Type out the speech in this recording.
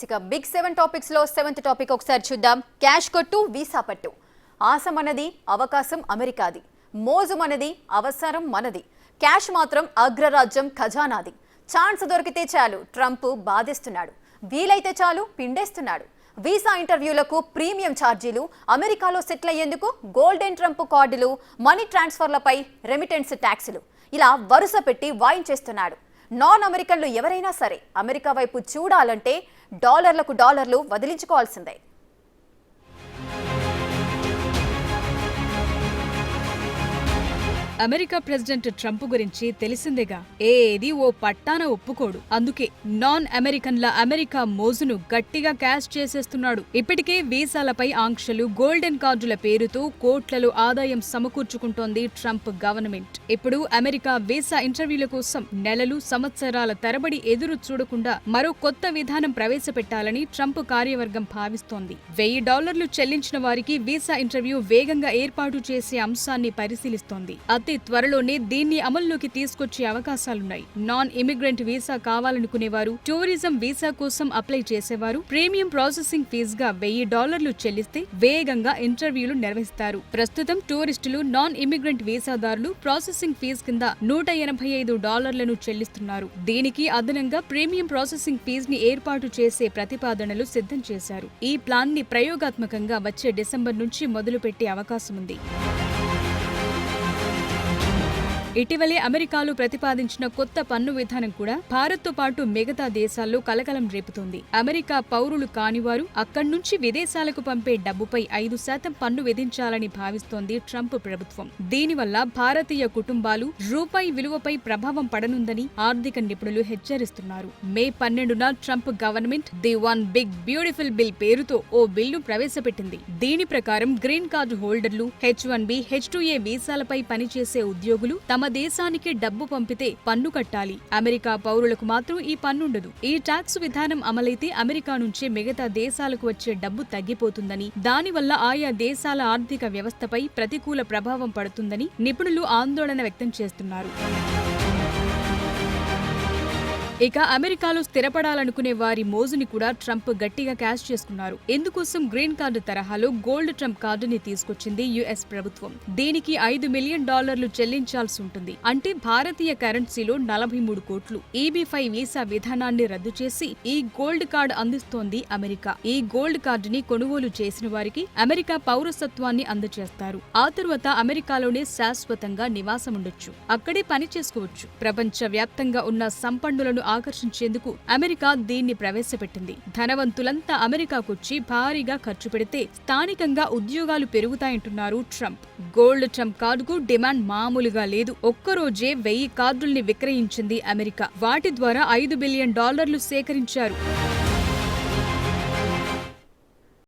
ఇక big 7 topics లో 7th topic ఒకసారి చూద్దాం. క్యాష్ కొట్టు వీసా పట్టు. ఆశ మనది, అవకాశం అమెరికాది. మోజు మనది, అవసరం మనది. క్యాష్ మాత్రం అగ్రరాజ్యం ఖజానాది. ఛాన్స్ దొరికితే చాలు ట్రంప్ బాధిస్తున్నాడు, వీలైతే చాలు పిండేస్తున్నాడు. వీసా ఇంటర్వ్యూలకు ప్రీమియం ఛార్జీలు, అమెరికాలో సెటిల్ అయ్యేందుకు గోల్డెన్ ట్రంప్ కార్డులు, మనీ ట్రాన్స్ఫర్లపై రెమిటెన్స్ ట్యాక్సులు, ఇలా వరుస పెట్టి వాయించేస్తున్నాడు. నాన్ అమెరికన్లు ఎవరైనా సరే అమెరికా వైపు చూడాలంటే డాలర్లకు డాలర్లు వదిలించుకోవాల్సిందే. అమెరికా ప్రెసిడెంట్ ట్రంప్ గురించి తెలిసిందేగా, ఏది ఓ పట్టాన ఒప్పుకోడు. అందుకే నాన్ అమెరికన్ల అమెరికా మోజును గట్టిగా క్యాష్ చేసేస్తున్నాడు. ఇప్పటికే వీసాలపై ఆంక్షలు, గోల్డెన్ కార్డుల పేరుతో కోట్లలో ఆదాయం సమకూర్చుకుంటోంది ట్రంప్ గవర్నమెంట్. ఇప్పుడు అమెరికా వీసా ఇంటర్వ్యూల కోసం నెలలు, సంవత్సరాల తరబడి ఎదురు చూడకుండా మరో కొత్త విధానం ప్రవేశపెట్టాలని ట్రంప్ కార్యవర్గం భావిస్తోంది. $1000 చెల్లించిన వారికి వీసా ఇంటర్వ్యూ వేగంగా ఏర్పాటు చేసే అంశాన్ని పరిశీలిస్తోంది. అతి త్వరలోనే దీన్ని అమల్లోకి తీసుకొచ్చే అవకాశాలున్నాయి. నాన్ ఇమిగ్రెంట్ వీసా కావాలనుకునేవారు, టూరిజం వీసా కోసం అప్లై చేసేవారు ప్రీమియం ప్రాసెసింగ్ ఫీజుగా $1000 చెల్లిస్తే వేగంగా ఇంటర్వ్యూలు నిర్వహిస్తారు. ప్రస్తుతం టూరిస్టులు, నాన్ ఇమిగ్రెంట్ వీసాదారులు ప్రాసెసింగ్ ఫీజు కింద $185 చెల్లిస్తున్నారు. దీనికి అదనంగా ప్రీమియం ప్రాసెసింగ్ ఫీజుని ఏర్పాటు చేసే ప్రతిపాదనలు సిద్ధం చేశారు. ఈ ప్లాన్ ని ప్రయోగాత్మకంగా వచ్చే డిసెంబర్ నుంచి మొదలుపెట్టే అవకాశముంది. ఇటీవలే అమెరికాలో ప్రతిపాదించిన కొత్త పన్ను విధానం కూడా భారత్తో పాటు మిగతా దేశాల్లో కలకలం రేపుతోంది. అమెరికా పౌరులు కానివారు అక్కడి నుంచి విదేశాలకు పంపే డబ్బుపై 5% పన్ను విధించాలని భావిస్తోంది ట్రంప్ ప్రభుత్వం. దీనివల్ల భారతీయ కుటుంబాలు, రూపాయి విలువపై ప్రభావం పడనుందని ఆర్థిక నిపుణులు హెచ్చరిస్తున్నారు. మే 12న Trump government the one big beautiful bill పేరుతో ఓ బిల్లు ప్రవేశపెట్టింది. దీని ప్రకారం గ్రీన్ కార్డు హోల్డర్లు, H-1B, H-2A వీసాలపై పనిచేసే ఉద్యోగులు తమ దేశానికి డబ్బు పంపితే పన్ను కట్టాలి. అమెరికా పౌరులకు మాత్రం ఈ పన్నుండదు. ఈ టాక్స్ విధానం అమలైతే అమెరికా నుంచి మిగతా దేశాలకు వచ్చే డబ్బు తగ్గిపోతుందని, దానివల్ల ఆయా దేశాల ఆర్థిక వ్యవస్థపై ప్రతికూల ప్రభావం పడుతుందని నిపుణులు ఆందోళన వ్యక్తం చేస్తున్నారు. ఇక అమెరికాలో స్థిరపడాలనుకునే వారి మోజుని కూడా ట్రంప్ గట్టిగా క్యాష్ చేసుకున్నారు. ఇందుకోసం గ్రీన్ కార్డు తరహాలో గోల్డ్ ట్రంప్ కార్డుని తీసుకొచ్చింది యుఎస్ ప్రభుత్వం. దీనికి $5 మిలియన్ చెల్లించాల్సి ఉంటుంది. అంటే భారతీయ కరెన్సీలో 43 కోట్లు. EB-5 వీసా విధానాన్ని రద్దు చేసి ఈ గోల్డ్ కార్డు అందిస్తోంది అమెరికా. ఈ గోల్డ్ కార్డుని కొనుగోలు చేసిన వారికి అమెరికా పౌరసత్వాన్ని అందజేస్తారు. ఆ తరువాత అమెరికాలోనే శాశ్వతంగా నివాసముండొచ్చు, అక్కడే పని చేసుకోవచ్చు. ప్రపంచ వ్యాప్తంగా ఉన్న సంపన్నులను ఆకర్షించేందుకు అమెరికా దీన్ని ప్రవేశపెట్టింది. ధనవంతులంతా అమెరికాకొచ్చి భారీగా ఖర్చు పెడితే స్థానికంగా ఉద్యోగాలు పెరుగుతాయంటున్నారు ట్రంప్. గోల్డ్ ట్రంప్ కార్డుకు డిమాండ్ మామూలుగా లేదు. ఒక్కరోజే 1000 కార్డుల్ని విక్రయించింది అమెరికా. వాటి ద్వారా $5 బిలియన్ సేకరించారు.